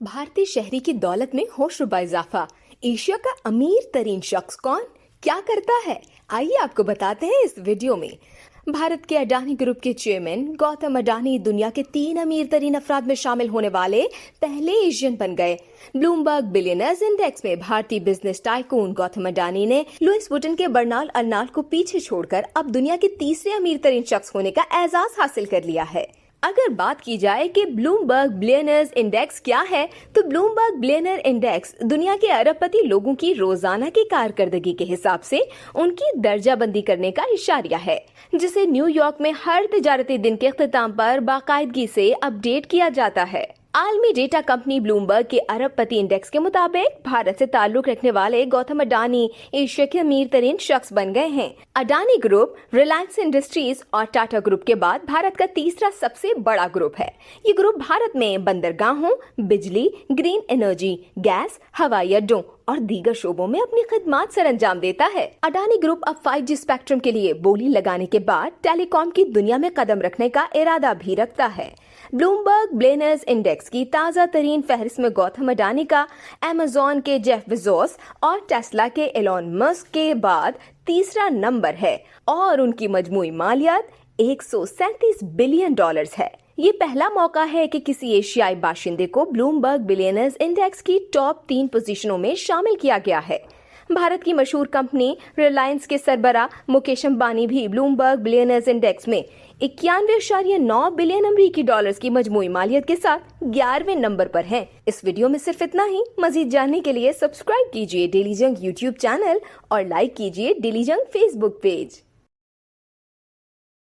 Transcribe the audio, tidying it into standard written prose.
भारतीय शहरी की दौलत में होशरुबा इजाफा। एशिया का अमीर तरीन शख्स कौन, क्या करता है, आइए आपको बताते हैं इस वीडियो में। भारत के अडानी ग्रुप के चेयरमैन गौतम अडानी दुनिया के 3 अमीर तरीन अफराद में शामिल होने वाले पहले एशियन बन गए। ब्लूमबर्ग बिलियनर्स इंडेक्स में भारतीय बिजनेस टाइकून गौतम अडानी ने लुइस वुटन के बर्नार्ड अर्नॉल्ट को पीछे छोड़कर अब दुनिया के तीसरे अमीर तरीन शख्स होने का एजाज हासिल कर लिया है। अगर बात की जाए कि ब्लूमबर्ग बिलियनर्स इंडेक्स क्या है, तो ब्लूमबर्ग बिलियनर इंडेक्स दुनिया के अरबपति लोगों की रोजाना की कारकर्दगी के हिसाब से उनकी दर्जाबंदी करने का इशारा है, जिसे न्यूयॉर्क में हर तिजारती दिन के इख्तिताम पर बाकायदगी से अपडेट किया जाता है। आलमी डेटा कंपनी ब्लूमबर्ग के अरबपति इंडेक्स के मुताबिक भारत से ताल्लुक रखने वाले गौतम अडानी एशिया के अमीर तरीन शख्स बन गए हैं। अडानी ग्रुप रिलायंस इंडस्ट्रीज और टाटा ग्रुप के बाद भारत का तीसरा सबसे बड़ा ग्रुप है। ये ग्रुप भारत में बंदरगाहों, बिजली, ग्रीन एनर्जी, गैस, हवाई अड्डों और दीगर शोबों में अपनी खिदमात सर अंजाम देता है। अडानी ग्रुप अब 5G स्पेक्ट्रम के लिए बोली लगाने के बाद टेलीकॉम की दुनिया में कदम रखने का इरादा भी रखता है। ब्लूमबर्ग बिलियनर्स इंडेक्स की ताज़ा तरीन फहरिस्त में गौतम अडानी का अमेज़न के जेफ बेजोस और टेस्ला के एलोन मस्क के बाद तीसरा नंबर है और उनकी मजमूई मालियत $137 बिलियन है। ये पहला मौका है कि किसी एशियाई बाशिंदे को ब्लूमबर्ग बिलियनर्स इंडेक्स की टॉप 3 पोजीशनों में शामिल किया गया है। भारत की मशहूर कंपनी रिलायंस के सरबराह मुकेश अंबानी भी ब्लूमबर्ग बिलियनर्स इंडेक्स में 91.9 बिलियन अमरीकी डॉलर्स की मजमूई मालियत के साथ 11वें नंबर पर हैं। इस वीडियो में सिर्फ इतना ही। मजीद जानने के लिए सब्सक्राइब कीजिए डेली जंग यूट्यूब चैनल और लाइक कीजिए डेली जंग फेसबुक पेज।